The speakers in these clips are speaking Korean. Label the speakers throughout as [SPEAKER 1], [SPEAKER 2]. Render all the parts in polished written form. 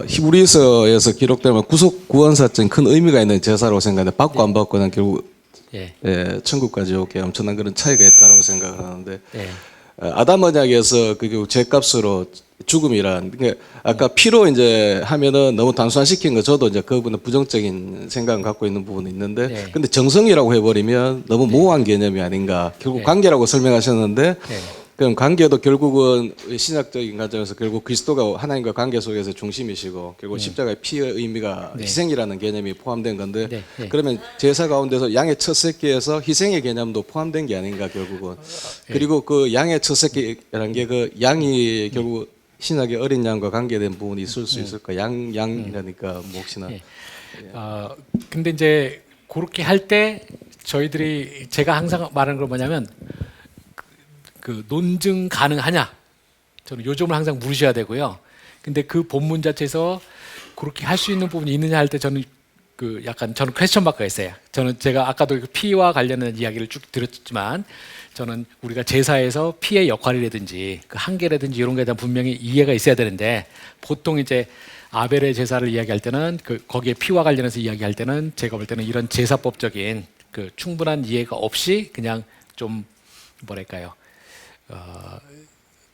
[SPEAKER 1] 히브리서에서 기록되면 구속 구원사적인 큰 의미가 있는 제사라고 생각하는데 받고 안 받고는 결국
[SPEAKER 2] 예.
[SPEAKER 1] 천국까지 오게 엄청난 그런 차이가 있다고 생각을 하는데
[SPEAKER 2] 예.
[SPEAKER 1] 아담 언약에서 그 죄값으로 죽음이란 그러니까 아까 피로 이제 하면은 너무 단순화시킨 거 저도 이제 그 부분은 부정적인 생각을 갖고 있는 부분이 있는데
[SPEAKER 2] 네.
[SPEAKER 1] 근데 정성이라고 해버리면 너무 모호한 개념이 아닌가 결국
[SPEAKER 2] 네.
[SPEAKER 1] 관계라고 설명하셨는데
[SPEAKER 2] 네.
[SPEAKER 1] 그럼 관계도 결국은 신학적인 과정에서 결국 그리스도가 하나님과 관계 속에서 중심이시고 결국 십자가의 피의 의미가
[SPEAKER 2] 네.
[SPEAKER 1] 희생이라는 개념이 포함된 건데
[SPEAKER 2] 네. 네.
[SPEAKER 1] 그러면 제사 가운데서 양의 첫 새끼에서 희생의 개념도 포함된 게 아닌가 결국은 그리고 그 양의 첫 새끼라는 게 그 양이 결국 신학의 어린 양과 관계된 부분이 있을 수 있을까 양이라니까 뭐 혹시나
[SPEAKER 2] 예. 근데 이제 그렇게 할 때 저희들이 제가 항상 말하는 건 뭐냐면 그 논증 가능하냐? 저는 요점을 항상 물으셔야 되고요. 근데 그 본문 자체에서 그렇게 할 수 있는 부분이 있느냐 할 때 저는 그 약간 저는 퀘스천 마크가 있어요. 저는 제가 아까도 그 피와 관련된 이야기를 쭉 드렸지만 저는 우리가 제사에서 피의 역할이라든지 그 한계라든지 이런 거에 대한 분명히 이해가 있어야 되는데 보통 이제 아벨의 제사를 이야기할 때는 그 거기에 피와 관련해서 이야기할 때는 제가 볼 때는 이런 제사법적인 그 충분한 이해가 없이 그냥 좀 뭐랄까요?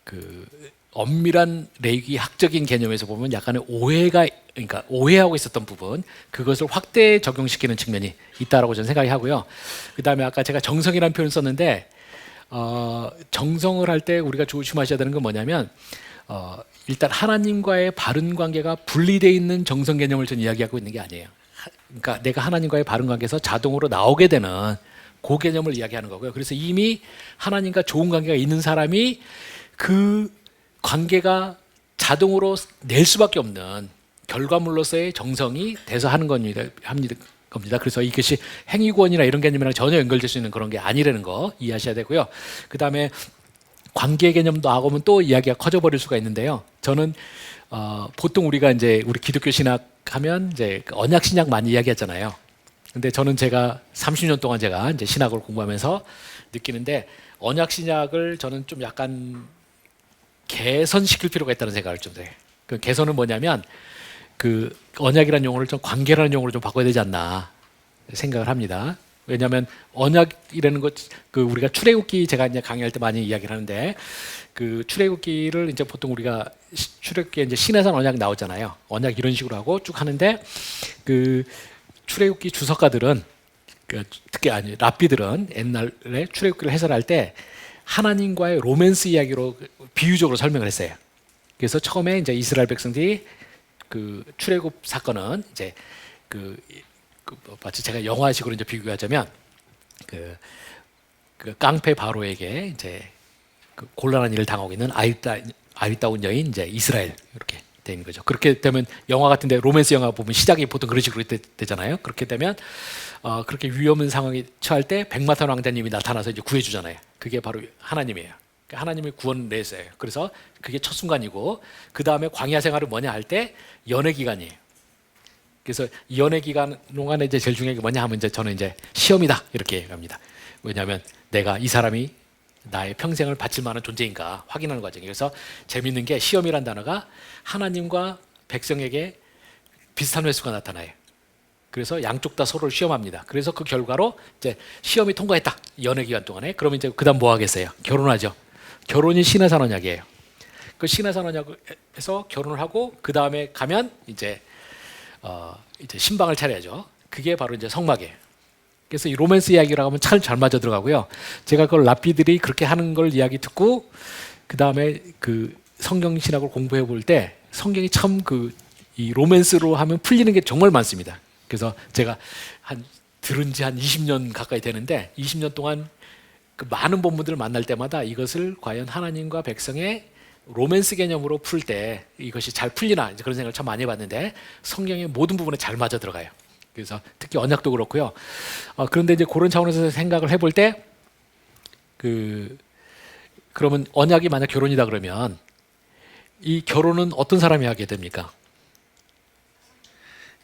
[SPEAKER 2] 그 엄밀한 레위기 학적인 개념에서 보면 약간의 오해가 그러니까 오해하고 있었던 부분 그것을 확대 적용시키는 측면이 있다라고 저는 생각이 하고요. 그다음에 아까 제가 정성이라는 표현을 썼는데 정성을 할 때 우리가 조심하셔야 되는 건 뭐냐면 일단 하나님과의 바른 관계가 분리되어 있는 정성 개념을 저는 이야기하고 있는 게 아니에요. 그러니까 내가 하나님과의 바른 관계에서 자동으로 나오게 되는 그 개념을 이야기하는 거고요. 그래서 이미 하나님과 좋은 관계가 있는 사람이 그 관계가 자동으로 낼 수밖에 없는 결과물로서의 정성이 돼서 하는 겁니다. 그래서 이것이 행위구원이나 이런 개념이랑 전혀 연결될 수 있는 그런 게 아니라는 거 이해하셔야 되고요. 그 다음에 관계 개념도 하고는 또 이야기가 커져버릴 수가 있는데요. 저는 보통 우리가 이제 우리 기독교 신학 하면 이제 언약 신약 많이 이야기하잖아요. 근데 저는 제가 30년 동안 제가 이제 신학을 공부하면서 느끼는데 언약 신약을 저는 좀 약간 개선시킬 필요가 있다는 생각을 좀 해요. 그 개선은 뭐냐면 그 언약이라는 용어를 좀 관계라는 용어로 좀 바꿔야 되지 않나 생각을 합니다. 왜냐하면 언약이라는 것, 그 우리가 출애굽기 제가 이제 강의할 때 많이 이야기를 하는데 그 출애굽기를 이제 보통 우리가 출애굽기에 이제 시내산 언약 나오잖아요. 언약 이런 식으로 하고 쭉 하는데 그 출애굽기 주석가들은 특히 아니 랍비들은 옛날에 출애굽기를 해설할 때 하나님과의 로맨스 이야기로 비유적으로 설명을 했어요. 그래서 처음에 이제 이스라엘 백성들이 그 출애굽 사건은 이제 그 마치 제가 영화식으로 이제 비교하자면 그 깡패 바로에게 이제 그 곤란한 일을 당하고 있는 아리따운 여인 이제 이스라엘 이렇게 되는 거죠. 그렇게 되면 영화 같은데 로맨스 영화 보면 시작이 보통 그런 식으로 되잖아요. 그렇게 되면 그렇게 위험한 상황에 처할 때 백마탄 왕자님이 나타나서 이제 구해주잖아요. 그게 바로 하나님이에요. 하나님의 구원 레이스예요. 그래서 그게 첫 순간이고 그 다음에 광야 생활은 뭐냐 할 때 연애 기간이에요. 그래서 이 연애 기간 동안에 이제 제일 중요한 게 뭐냐 하면 이제 저는 이제 시험이다 이렇게 얘기합니다. 왜냐하면 내가 이 사람이 나의 평생을 바칠 만한 존재인가 확인하는 과정이에요. 그래서 재밌는 게 시험이란 단어가 하나님과 백성에게 비슷한 횟수가 나타나요. 그래서 양쪽 다 서로를 시험합니다. 그래서 그 결과로 이제 시험이 통과했다. 연애 기간 동안에. 그러면 이제 그다음 뭐 하겠어요? 결혼하죠. 결혼이 시내산 언약이에요. 그 시내산 언약에서 결혼을 하고 그 다음에 가면 이제 신방을 차려야죠. 그게 바로 이제 성막이에요. 그래서 이 로맨스 이야기라고 하면 참 잘 맞아 들어가고요. 제가 그걸 랍비들이 그렇게 하는 걸 이야기 듣고 그 다음에 그 성경 신학을 공부해 볼 때 성경이 참 이 로맨스로 하면 풀리는 게 정말 많습니다. 그래서 제가 들은 지 한 20년 가까이 되는데 20년 동안 그 많은 본문들을 만날 때마다 이것을 과연 하나님과 백성의 로맨스 개념으로 풀 때 이것이 잘 풀리나 이제 그런 생각을 참 많이 해봤는데 성경의 모든 부분에 잘 맞아 들어가요. 그래서 특히 언약도 그렇고요. 그런데 이제 그런 차원에서 생각을 해볼 때 그러면 언약이 만약 결혼이다 그러면 이 결혼은 어떤 사람이 하게 됩니까?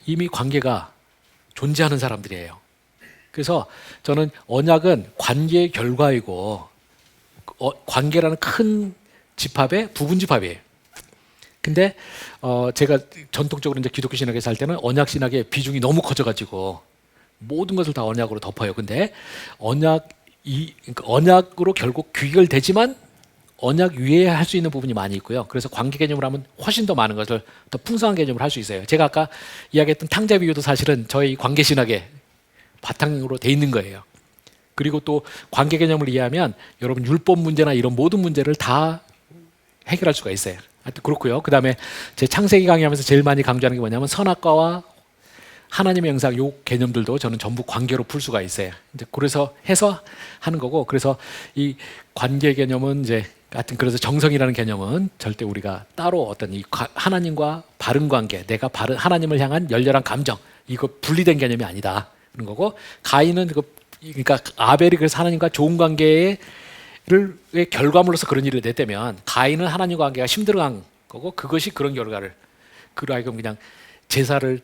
[SPEAKER 2] 이미 관계가 존재하는 사람들이에요. 그래서 저는 언약은 관계의 결과이고 관계라는 큰 집합의 부분 집합이에요. 근데 제가 전통적으로 이제 기독교 신학에 살 때는 언약 신학의 비중이 너무 커져가지고 모든 것을 다 언약으로 덮어요. 근데 그러니까 언약으로 결국 귀결되지만 언약 위에 할 수 있는 부분이 많이 있고요. 그래서 관계 개념을 하면 훨씬 더 많은 것을 더 풍성한 개념을 할 수 있어요. 제가 아까 이야기했던 탕자 비유도 사실은 저희 관계 신학의 바탕으로 돼 있는 거예요. 그리고 또 관계 개념을 이해하면 여러분 율법 문제나 이런 모든 문제를 다 해결할 수가 있어요. 하여튼 그렇고요. 그 다음에 제 창세기 강의하면서 제일 많이 강조하는 게 뭐냐면 선악과와 하나님의 영상 요 개념들도 저는 전부 관계로 풀 수가 있어요. 이제 그래서 해서 하는 거고, 그래서 이 관계 개념은 이제 하여튼 그래서 정성이라는 개념은 절대 우리가 따로 어떤 이 하나님과 바른 관계, 내가 바른 하나님을 향한 열렬한 감정, 이거 분리된 개념이 아니다 그런 거고, 가인은 그러니까 아벨이 그래서 하나님과 좋은 관계의 결과물로서 그런 일을 냈다면 가인은 하나님과 관계가 힘들어간 거고, 그것이 그런 결과를 그로 하여금 그냥 제사는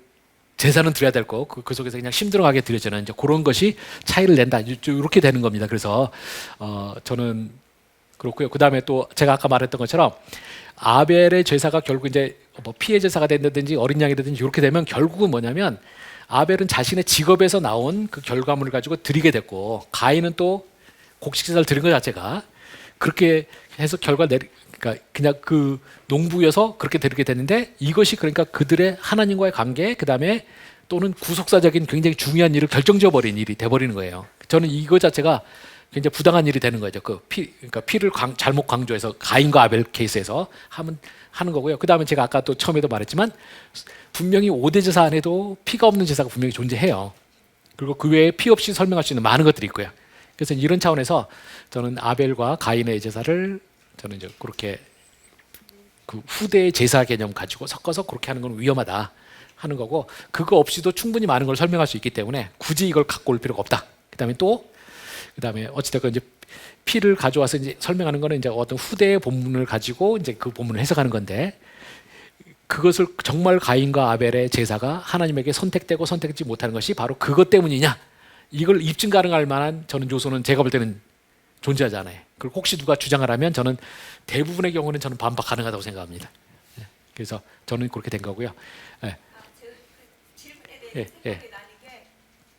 [SPEAKER 2] 드려야 될 거고 그 속에서 그냥 힘들어가게 드려지는 이제 그런 것이 차이를 낸다, 이렇게 되는 겁니다. 그래서 저는 그렇고요. 그 다음에 또 제가 아까 말했던 것처럼 아벨의 제사가 결국 이제 뭐 피해 제사가 된다든지 어린 양이라든지 이렇게 되면 결국은 뭐냐면 아벨은 자신의 직업에서 나온 그 결과물을 가지고 드리게 됐고, 가인은 또 곡식 제사를 드린 것 자체가 그렇게 해서 그러니까 그냥 그 농부여서 그렇게 드리게 됐는데, 이것이 그러니까 그들의 하나님과의 관계, 그 다음에 또는 구속사적인 굉장히 중요한 일을 결정지어 버린 일이 돼버리는 거예요. 저는 이거 자체가 굉장히 부당한 일이 되는 거죠. 그러니까 피를 잘못 강조해서 가인과 아벨 케이스에서 하는 거고요. 그 다음에 제가 아까 또 처음에도 말했지만 분명히 5대 제사 안에도 피가 없는 제사가 분명히 존재해요. 그리고 그 외에 피 없이 설명할 수 있는 많은 것들이 있고요. 그래서 이런 차원에서 저는 아벨과 가인의 제사를 저는 이제 그렇게 그 후대의 제사 개념 가지고 섞어서 그렇게 하는 건 위험하다 하는 거고, 그거 없이도 충분히 많은 걸 설명할 수 있기 때문에 굳이 이걸 갖고 올 필요가 없다. 그다음에 어찌됐건 이제 피를 가져와서 이제 설명하는 거는 이제 어떤 후대의 본문을 가지고 이제 그 본문을 해석하는 건데, 그것을 정말 가인과 아벨의 제사가 하나님에게 선택되고 선택되지 못하는 것이 바로 그것 때문이냐, 이걸 입증 가능할 만한 저는 요소는 제가 볼 때는 존재하지 않아요. 그리고 혹시 누가 주장을 하면 저는 대부분의 경우는 저는 반박 가능하다고 생각합니다. 그래서 저는 그렇게 된 거고요.
[SPEAKER 3] 저 질문에 대해서 생각이 나는 게,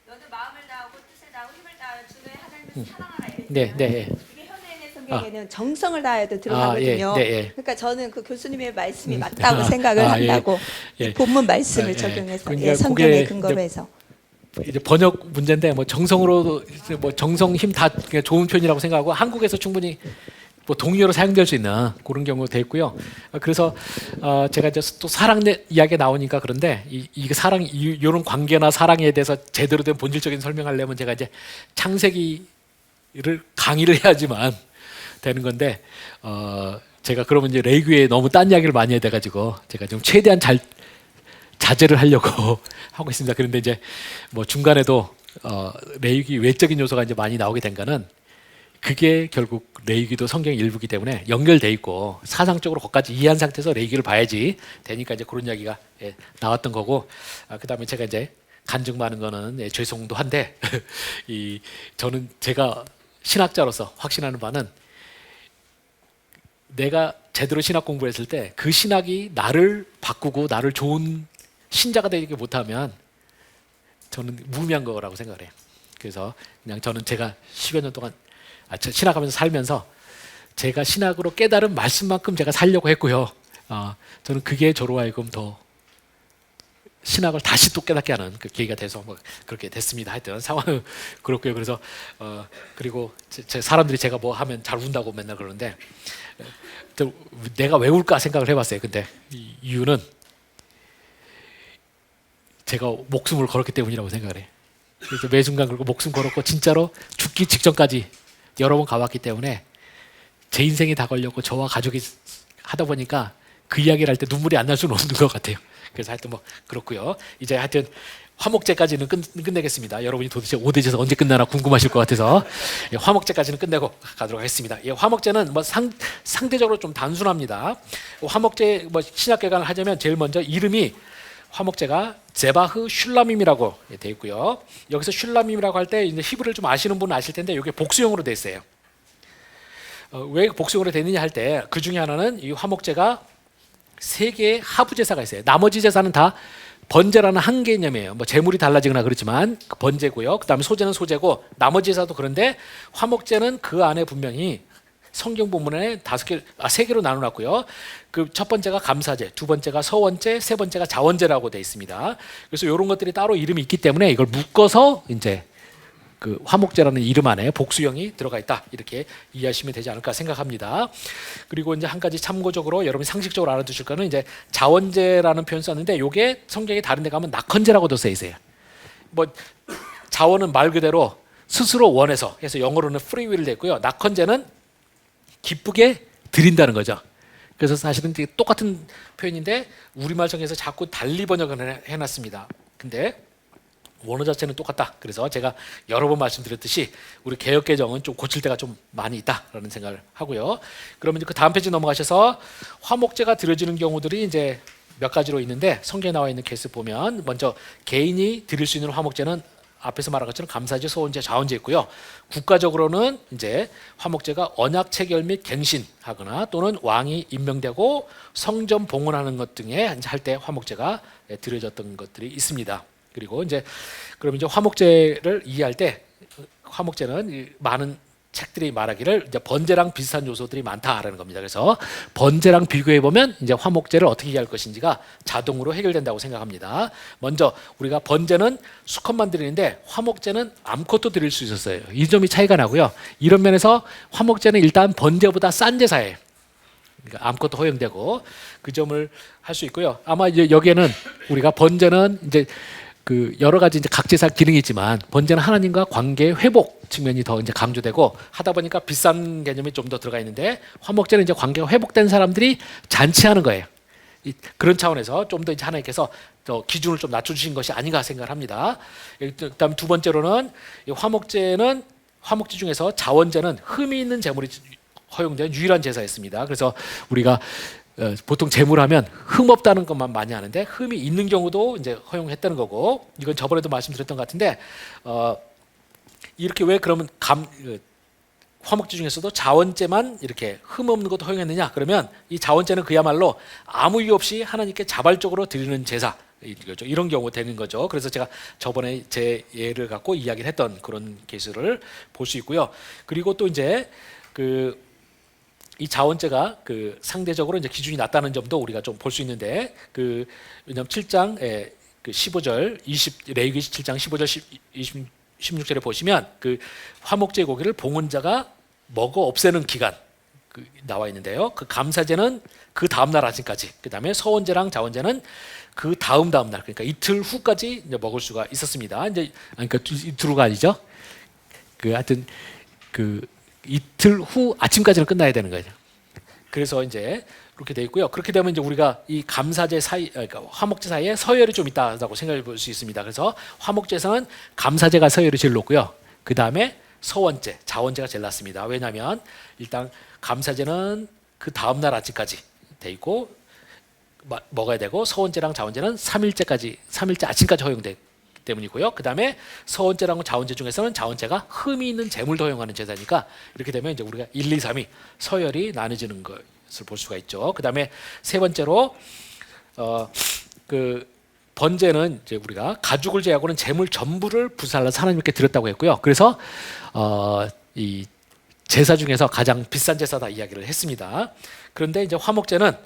[SPEAKER 3] 너는 마음을 다하고 뜻을 다하고 힘을 다하여 주 너의 하나님을 사랑하라 이랬잖아요.
[SPEAKER 2] 네.
[SPEAKER 3] 이게 현대인의 성경에는 정성을 다해도 들어가거든요.
[SPEAKER 2] 예.
[SPEAKER 3] 그러니까 저는 그 교수님의 말씀이 맞다고 생각을 한다고
[SPEAKER 2] 예.
[SPEAKER 3] 본문 말씀을 적용해서 성경의 근거로 해서.
[SPEAKER 2] 이제 번역 문제인데 뭐 정성으로 뭐 정성 힘 다 좋은 표현이라고 생각하고, 한국에서 충분히 뭐 동의어로 사용될 수 있는 그런 경우도 돼 있고요. 그래서 제가 이제 또 사랑 이야기 나오니까 그런데 이 사랑 이런 관계나 사랑에 대해서 제대로 된 본질적인 설명하려면 제가 이제 창세기를 강의를 해야지만 되는 건데, 제가 그러면 이제 레위기에 너무 딴 이야기를 많이 해야 돼가지고 제가 좀 최대한 자제를 하려고 하고 있습니다. 그런데 이제 뭐 중간에도 레위기 외적인 요소가 이제 많이 나오게 된 거는, 그게 결국 레위기도 성경의 일부이기 때문에 연결돼 있고 사상적으로 거기까지 이해한 상태에서 레위기를 봐야지 되니까 이제 그런 이야기가 나왔던 거고, 그다음에 제가 이제 간증 많은 거는 죄송도 한데 저는 제가 신학자로서 확신하는 바는, 내가 제대로 신학 공부했을 때 그 신학이 나를 바꾸고 나를 좋은 신자가 되지 못하면 저는 무의미한 거라고 생각을 해요. 그래서 그냥 저는 제가 10여 년 동안 신학하면서 살면서 제가 신학으로 깨달은 말씀만큼 제가 살려고 했고요. 저는 그게 저로 하여금 더 신학을 다시 또 깨닫게 하는 그 계기가 돼서 뭐 그렇게 됐습니다. 하여튼 상황은 그렇고요. 그래서 그리고 제 사람들이 제가 뭐 하면 잘 운다고 맨날 그러는데, 내가 왜 울까 생각을 해봤어요. 근데 이유는 제가 목숨을 걸었기 때문이라고 생각을 해요. 그래서 매 순간 그리고 목숨 걸었고 진짜로 죽기 직전까지 여러 번 가봤기 때문에 제 인생이 다 걸렸고 저와 가족이 하다 보니까 그 이야기를 할 때 눈물이 안 날 수는 없는 것 같아요. 그래서 하여튼 뭐 그렇고요. 이제 하여튼 화목제까지는 끝내겠습니다. 여러분이 도대체 5대 제사 언제 끝나나 궁금하실 것 같아서 화목제까지는 끝내고 가도록 하겠습니다. 화목제는 뭐 상대적으로 좀 단순합니다. 화목제 뭐 신약개관을 하자면 제일 먼저 이름이, 화목제가 제바흐 슐라밈이라고 되어 있고요. 여기서 슐라밈이라고 할 때 이제 히브리를 좀 아시는 분은 아실 텐데 이게 복수형으로 되어 있어요. 왜 복수형으로 되느냐 할 때 그 중에 하나는 이 화목제가 세 개의 하부 제사가 있어요. 나머지 제사는 다 번제라는 한 개념이에요. 뭐 재물이 달라지거나 그렇지만 그 번제고요. 그다음에 소제는 소제고 나머지 제사도 그런데 화목제는 그 안에 분명히 성경 본문에 세 개로 나눠놨고요. 그 첫 번째가 감사제, 두 번째가 서원제, 세 번째가 자원제라고 되어 있습니다. 그래서 이런 것들이 따로 이름이 있기 때문에 이걸 묶어서 이제 그 화목제라는 이름 안에 복수형이 들어가 있다 이렇게 이해하시면 되지 않을까 생각합니다. 그리고 이제 한 가지 참고적으로 여러분 상식적으로 알아두실 거는 이제 자원제라는 표현 썼는데 이게 성경에 다른 데 가면 낙헌제라고도 써 있어요. 뭐 자원은 말 그대로 스스로 원해서 해서 영어로는 free will 됐고요. 낙헌제는 기쁘게 드린다는 거죠. 그래서 사실은 되게 똑같은 표현인데 우리말성에서 자꾸 달리 번역을 해놨습니다. 근데 원어 자체는 똑같다. 그래서 제가 여러 번 말씀드렸듯이 우리 개역개정은 좀 고칠 때가 좀 많이 있다라는 생각을 하고요. 그러면 이제 그 다음 페이지 넘어가셔서 화목제가 드려지는 경우들이 이제 몇 가지로 있는데 성경에 나와 있는 케이스 보면 먼저 개인이 드릴 수 있는 화목제는 앞에서 말한 것처럼 감사제, 소원제, 자원제 있고요. 국가적으로는 이제 화목제가 언약 체결 및 갱신하거나 또는 왕이 임명되고 성전 봉헌하는 것 등에 할 때 화목제가 드려졌던 것들이 있습니다. 그리고 이제 그럼 이제 화목제를 이해할 때 화목제는 많은 책들이 말하기를 이제 번제랑 비슷한 요소들이 많다라는 겁니다. 그래서 번제랑 비교해 보면 이제 화목제를 어떻게 이해할 것인지가 자동으로 해결된다고 생각합니다. 먼저 우리가 번제는 수컷만 드리는데 화목제는 암컷도 드릴 수 있었어요. 이 점이 차이가 나고요. 이런 면에서 화목제는 일단 번제보다 싼 제사예요. 그러니까 암컷도 허용되고 그 점을 할 수 있고요. 아마 이제 여기에는 우리가 번제는 이제 그 여러 가지 이제 각 제사 기능이 있지만 번제는 하나님과 관계 회복 측면이 더 이제 강조되고 하다 보니까 비싼 개념이 좀 더 들어가 있는데 화목제는 이제 관계가 회복된 사람들이 잔치하는 거예요. 그런 차원에서 좀 더 이제 하나님께서 더 기준을 좀 낮춰주신 것이 아닌가 생각을 합니다. 그다음 두 번째로는 화목제는 화목제 중에서 자원제는 흠이 있는 제물이 허용된 유일한 제사였습니다. 그래서 우리가 보통 제물하면 흠 없다는 것만 많이 아는데 흠이 있는 경우도 이제 허용했다는 거고 이건 저번에도 말씀드렸던 것 같은데 이렇게 왜 그러면 화목제 중에서도 자원제만 이렇게 흠 없는 것도 허용했느냐? 그러면 이 자원제는 그야말로 아무 이유 없이 하나님께 자발적으로 드리는 제사 이런 경우 되는 거죠. 그래서 제가 저번에 제 예를 갖고 이야기를 했던 그런 케이스를 볼 수 있고요. 그리고 또 이제 이 자원제가 그 상대적으로 이제 기준이 낮다는 점도 우리가 좀 볼 수 있는데 왜냐하면 7장 그 15절 레위기 7장 15절 16절에 보시면 그 화목제 고기를 봉헌자가 먹어 없애는 기간 나와 있는데요. 그 감사제는 그 다음 날 아침까지, 그다음에 서원제랑 자원제는 그 다음 날, 그러니까 이틀 후까지 이제 먹을 수가 있었습니다. 이제 그러니까 이틀 후가 아니죠. 하여튼 이틀 후 아침까지는 끝나야 되는 거죠. 그래서 이제 그렇게 돼 있고요. 그렇게 되면 이제 우리가 이 감사제 사이, 그러니까 화목제 사이에 서열이 좀 있다고 생각해 볼 수 있습니다. 그래서 화목제에서는 감사제가 서열이 제일 높고요. 그 다음에 서원제, 자원제가 제일 낮습니다. 왜냐하면 일단 감사제는 그 다음 날 아침까지 돼 있고 먹어야 되고 서원제랑 자원제는 3일째 아침까지 허용돼. 때문이고요. 그 다음에 서원제랑 자원제 중에서는 자원제가 흠이 있는 제물도 허용하는 제사니까 이렇게 되면 이제 우리가 1, 2, 3이 서열이 나눠지는 것을 볼 수가 있죠. 그 다음에 세 번째로 번제는 이제 우리가 가죽을 제하고는 제물 전부를 불살라서 하나님께 드렸다고 했고요. 그래서 이 제사 중에서 가장 비싼 제사다 이야기를 했습니다. 그런데 이제 화목제는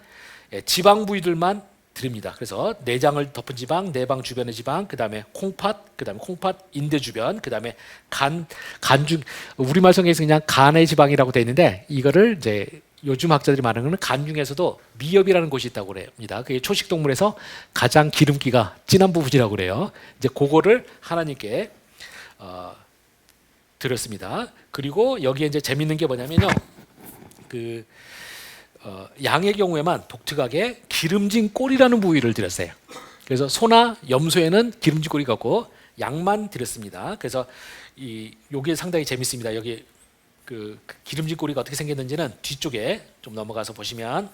[SPEAKER 2] 지방 부위들만 드립니다. 그래서 내장을 덮은 지방, 내방 주변의 지방, 그다음에 콩팥, 그다음에 콩팥 인대 주변, 그다음에 간중 우리말 성경에서 그냥 간의 지방이라고 돼 있는데 이거를 이제 요즘 학자들이 말하는 거는 간 중에서도 미엽이라는 곳이 있다고 그럽니다. 그게 초식 동물에서 가장 기름기가 진한 부분이라고 그래요. 이제 그거를 하나님께 드렸습니다. 그리고 여기에 이제 재밌는 게 뭐냐면요. 양의 경우에만 독특하게 기름진 꼬리라는 부위를 드렸어요. 그래서 소나 염소에는 기름진 꼬리가 없고 양만 드렸습니다. 그래서 요게 상당히 재밌습니다. 여기 그 기름진 꼬리가 어떻게 생겼는지는 뒤쪽에 좀 넘어가서 보시면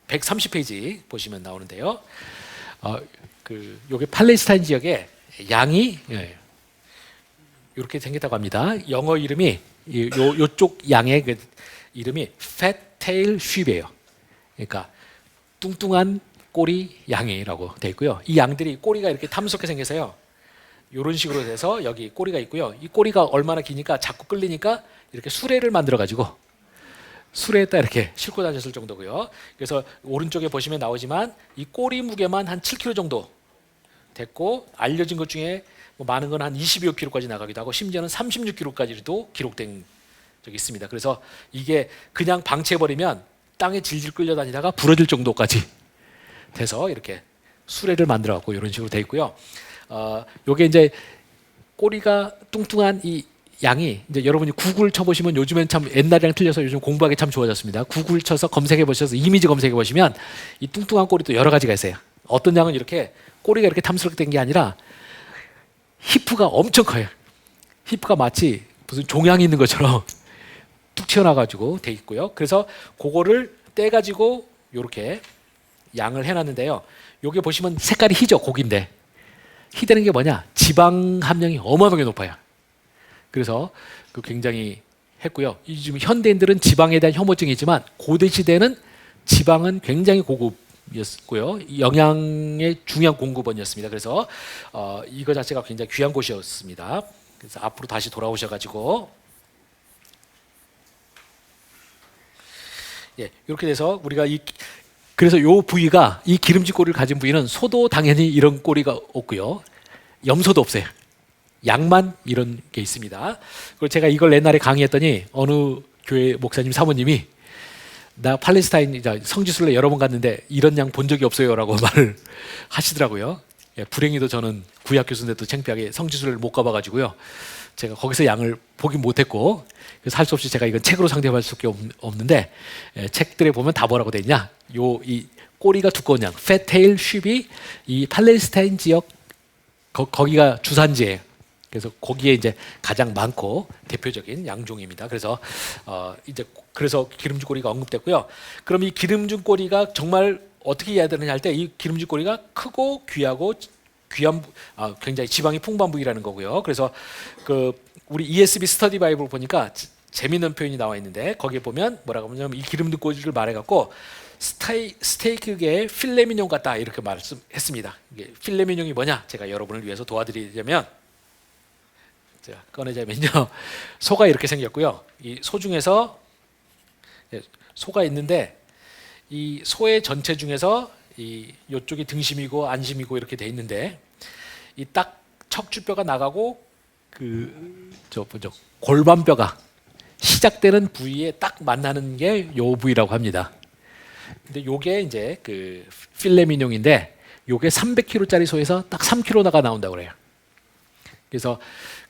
[SPEAKER 2] 130페이지 보시면 나오는데요. 요게 팔레스타인 지역에 양이 이렇게 생겼다고 합니다. 영어 이름이 요쪽 양의 그 이름이 fat 팻테일 쉽이에요. 그러니까 뚱뚱한 꼬리 양이라고 돼 있고요. 이 양들이 꼬리가 이렇게 탐스럽게 생겨서요. 이런 식으로 돼서 여기 꼬리가 있고요. 이 꼬리가 얼마나 기니까 자꾸 끌리니까 이렇게 수레를 만들어 가지고 수레에다 이렇게 싣고 다녔을 정도고요. 그래서 오른쪽에 보시면 나오지만 이 꼬리 무게만 한 7kg 정도 됐고, 알려진 것 중에 뭐 많은 건 한 22여 kg까지 나가기도 하고 심지어는 36kg까지도 기록된 적이 있습니다. 그래서 이게 그냥 방치해버리면 땅에 질질 끌려다니다가 부러질 정도까지 돼서 이렇게 수레를 만들어 갖고 이런 식으로 돼 있고요. 요게 이제 꼬리가 뚱뚱한 이 양이 이제 여러분이 구글 쳐보시면 요즘엔 참 옛날이랑 틀려서 요즘 공부하기 참 좋아졌습니다. 구글 쳐서 검색해 보셔서 이미지 검색해 보시면 이 뚱뚱한 꼬리도 여러 가지가 있어요. 어떤 양은 이렇게 꼬리가 이렇게 탐스럽게 된 게 아니라 히프가 엄청 커요. 히프가 마치 무슨 종양이 있는 것처럼 뚝 튀어나와가지고 돼 있고요. 그래서 그거를 떼가지고 이렇게 양을 해놨는데요. 요게 보시면 색깔이 희죠. 고기인데 희되는 게 뭐냐? 지방 함량이 어마어마하게 높아요. 그래서 그 굉장히 했고요. 지금 현대인들은 지방에 대한 혐오증이 있지만 고대 시대는 지방은 굉장히 고급이었고요. 영양의 중요한 공급원이었습니다. 그래서 이거 자체가 굉장히 귀한 곳이었습니다. 그래서 앞으로 다시 돌아오셔가지고 예, 이렇게 돼서 우리가 그래서 요 부위가 이 기름진 꼬리를 가진 부위는 소도 당연히 이런 꼬리가 없고요. 염소도 없어요. 양만 이런 게 있습니다. 그리고 제가 이걸 옛날에 강의했더니 어느 교회 목사님 사모님이 나 팔레스타인 성지순례 여러 번 갔는데 이런 양 본 적이 없어요라고 말을 하시더라고요. 예, 불행히도 저는 구약 교수인데도 창피하게 성지순례를 못 가봐가지고요. 제가 거기서 양을 보긴 못했고 그래서 할 수 없이 제가 이건 책으로 상대할 수밖에 없는데 책들에 보면 다 뭐라고 돼 있냐? 이 꼬리가 두꺼운 양, 팻테일 쉽이 이 팔레스타인 지역 거기가 주산지예요. 그래서 거기에 이제 가장 많고 대표적인 양종입니다. 그래서 이제 그래서 기름진 꼬리가 언급됐고요. 그럼 이 기름진 꼬리가 정말 어떻게 해야 되느냐 할 때 이 기름진 꼬리가 크고 귀하고 굉장히 지방이 풍부한 부위라는 거고요. 그래서 그 우리 ESV 스터디 바이블 보니까 재미있는 표현이 나와 있는데 거기에 보면 뭐라고 하냐면 이 기름진 꼬리를 말해갖고 스테이크계의 필레미뇽 같다 이렇게 말씀했습니다. 이게 필레미뇽이 뭐냐? 제가 여러분을 위해서 도와드리자면 제가 꺼내자면요. 소가 이렇게 생겼고요. 이 소 중에서 소가 있는데 이 소의 전체 중에서 이쪽이 등심이고 안심이고 이렇게 돼 있는데 이 딱 척추뼈가 나가고 골반뼈가 시작되는 부위에 딱 만나는 게 요 부위라고 합니다. 근데 요게 이제 그 필레미뇽인데 요게 300kg짜리 소에서 딱 3kg가 나온다고 그래요. 그래서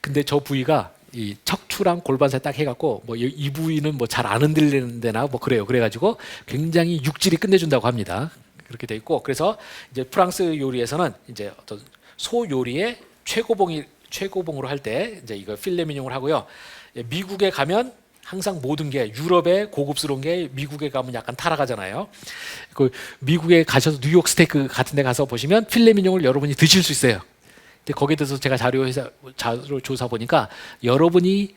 [SPEAKER 2] 근데 저 부위가 이 척추랑 골반 사이 딱 해갖고 뭐 이 부위는 뭐 잘 안 흔들리는 데나 뭐 그래요. 그래가지고 굉장히 육질이 끝내준다고 합니다. 그렇게 돼 있고 그래서 이제 프랑스 요리에서는 이제 어떤 소 요리의 최고봉으로 할 때 이제 이거 필레미뇽을 하고요. 미국에 가면 항상 모든 게 유럽의 고급스러운 게 미국에 가면 약간 타락하잖아요. 그 미국에 가셔서 뉴욕 스테이크 같은 데 가서 보시면 필레미뇽을 여러분이 드실 수 있어요. 근데 거기에 대해서 제가 자료 조사 보니까 여러분이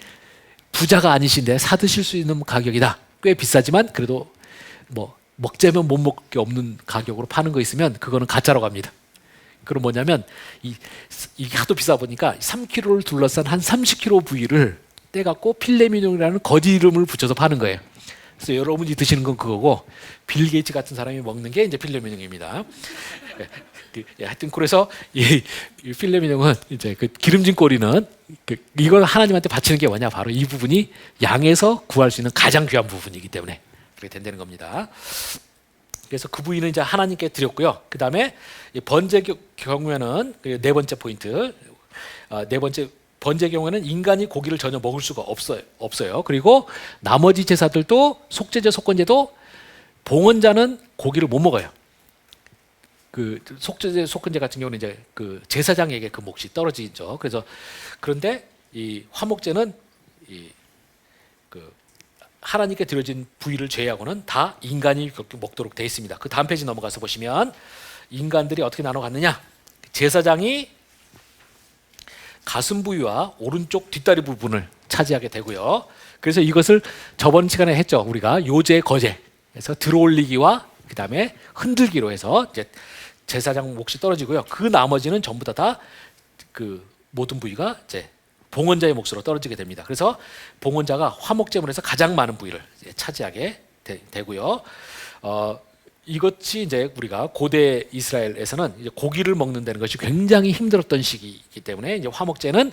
[SPEAKER 2] 부자가 아니신데 사 드실 수 있는 가격이다. 꽤 비싸지만 그래도 뭐 먹자면 못 먹을 게 없는 가격으로 파는 거 있으면 그거는 가짜라고 합니다. 그럼 뭐냐면 이게 하도 비싸 보니까 3kg를 둘러싼 한 30kg 부위를 떼갖고 필레미뇽이라는 거짓 이름을 붙여서 파는 거예요. 그래서 여러분이 드시는 건 그거고 빌 게이츠 같은 사람이 먹는 게 이제 필레미뇽입니다. 하여튼 그래서 이 필레미뇽은 이제 그 기름진 꼬리는 이걸 하나님한테 바치는 게 뭐냐? 바로 이 부분이 양에서 구할 수 있는 가장 귀한 부분이기 때문에 그렇게 된다는 겁니다. 그래서 그 부위는 이제 하나님께 드렸고요. 그 다음에 번제 경우에는 네 번째 포인트, 네 번째 번제 경우에는 인간이 고기를 전혀 먹을 수가 없어요. 그리고 나머지 제사들도 속죄제, 속건제도 봉헌자는 고기를 못 먹어요. 그 속죄제, 속건제 같은 경우는 이제 그 제사장에게 그 몫이 떨어지죠. 그래서 그런데 이 화목제는 그 하나님께 드려진 부위를 제외하고는 다 인간이 먹도록 되어 있습니다. 그 다음 페이지 넘어가서 보시면 인간들이 어떻게 나눠갔느냐? 제사장이 가슴 부위와 오른쪽 뒷다리 부분을 차지하게 되고요. 그래서 이것을 저번 시간에 했죠. 우리가 요제, 거제 그래서 들어올리기와 그 다음에 흔들기로 해서 이제 제사장 몫이 떨어지고요. 그 나머지는 전부 다 그 모든 부위가 이제 봉헌자의 몫으로 떨어지게 됩니다. 그래서 봉헌자가 화목제물에서 가장 많은 부위를 차지하게 되고요. 이것이 이제 우리가 고대 이스라엘에서는 이제 고기를 먹는다는 것이 굉장히 힘들었던 시기이기 때문에 이제 화목제는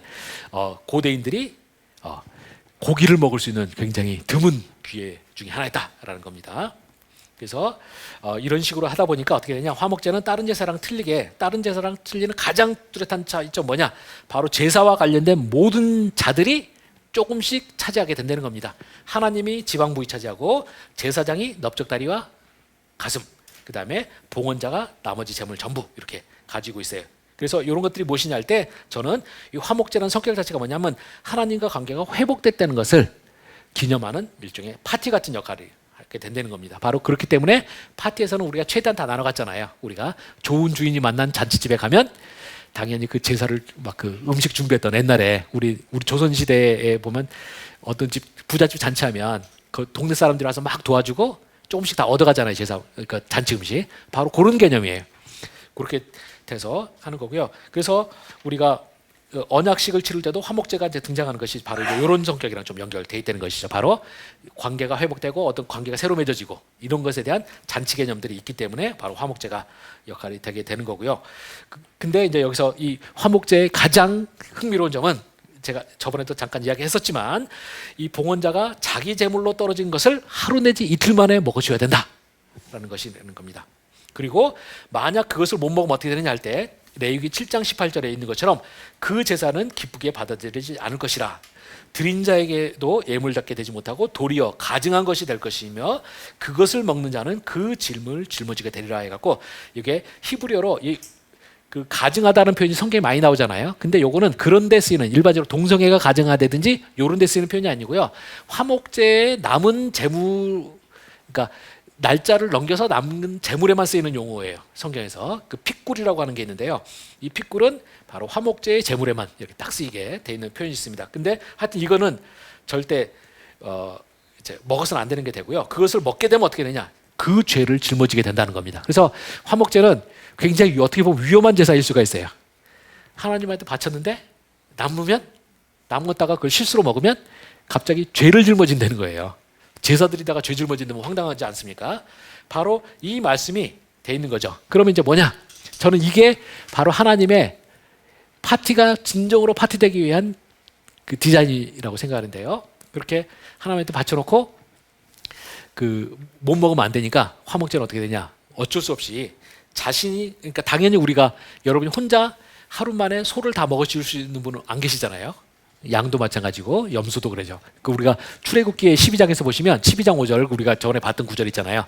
[SPEAKER 2] 고대인들이 고기를 먹을 수 있는 굉장히 드문 기회 중에 하나였다라는 겁니다. 그래서 이런 식으로 하다 보니까 어떻게 되냐, 화목제는 다른 제사랑 틀리는 가장 뚜렷한 차이점 뭐냐, 바로 제사와 관련된 모든 자들이 조금씩 차지하게 된다는 겁니다. 하나님이 지방 부위 차지하고 제사장이 넓적다리와 가슴, 그 다음에 봉헌자가 나머지 재물 전부 이렇게 가지고 있어요. 그래서 이런 것들이 무엇이냐 할 때 저는 이 화목제라는 성격 자체가 뭐냐면 하나님과 관계가 회복됐다는 것을 기념하는 일종의 파티 같은 역할을 하게 된다는 겁니다. 바로 그렇기 때문에 파티에서는 우리가 최대한 다 나눠갔잖아요. 우리가 좋은 주인이 만난 잔치집에 가면 당연히 그 제사를 막 그 음식 준비했던 옛날에 우리 조선 시대에 보면 어떤 집 부잣집 잔치하면 그 동네 사람들이 와서 막 도와주고 조금씩 다 얻어가잖아요. 제사, 그러니까 잔치 음식. 바로 그런 개념이에요. 그렇게 돼서 하는 거고요. 그래서 우리가 언약식을 치를 때도 화목제가 이제 등장하는 것이 바로 이런 성격이랑 좀 연결돼 있다는 것이죠. 바로 관계가 회복되고 어떤 관계가 새로 맺어지고 이런 것에 대한 잔치 개념들이 있기 때문에 바로 화목제가 역할이 되게 되는 거고요. 근데 이제 여기서 이 화목제의 가장 흥미로운 점은 제가 저번에도 잠깐 이야기했었지만 이 봉헌자가 자기 제물로 떨어진 것을 하루 내지 이틀 만에 먹으셔야 된다라는 것이 되는 겁니다. 그리고 만약 그것을 못 먹으면 어떻게 되느냐 할 때 레위기 7장 18절에 있는 것처럼 그 제사는 기쁘게 받아들이지 않을 것이라, 드린 자에게도 예물답게 되지 못하고 도리어 가증한 것이 될 것이며 그것을 먹는 자는 그 짐을 짊어지게 되리라 해갖고, 이게 히브리어로 그 가증하다는 표현이 성경에 많이 나오잖아요. 근데 요거는 그런 데 쓰이는, 일반적으로 동성애가 가증하다든지 요런 데 쓰이는 표현이 아니고요. 화목제에 남은 재물, 그러니까 날짜를 넘겨서 남은 재물에만 쓰이는 용어예요. 성경에서 그 핏굴이라고 하는 게 있는데요. 이 핏굴은 바로 화목제의 재물에만 이렇게 딱 쓰이게 돼 있는 표현이 있습니다. 근데 하여튼 이거는 절대 이제 먹어서는 안 되는 게 되고요. 그것을 먹게 되면 어떻게 되냐? 그 죄를 짊어지게 된다는 겁니다. 그래서 화목제는 굉장히 어떻게 보면 위험한 제사일 수가 있어요. 하나님한테 바쳤는데 남으면 남았다가 그걸 실수로 먹으면 갑자기 죄를 짊어진다는 거예요. 제사드리다가 죄 짊어진다면 황당하지 않습니까? 바로 이 말씀이 돼 있는 거죠. 그러면 이제 뭐냐? 저는 이게 바로 하나님의 파티가 진정으로 파티되기 위한 그 디자인이라고 생각하는데요. 그렇게 하나님한테 바쳐놓고 그 못 먹으면 안 되니까 화목제는 어떻게 되냐? 어쩔 수 없이 자신이, 그러니까 당연히 우리가 여러분이 혼자 하루 만에 소를 다 먹으실 수 있는 분은 안 계시잖아요. 양도 마찬가지고 염소도 그러죠. 그 우리가 출애굽기의 12장에서 보시면 12장 5절 우리가 저번에 봤던 구절 있잖아요.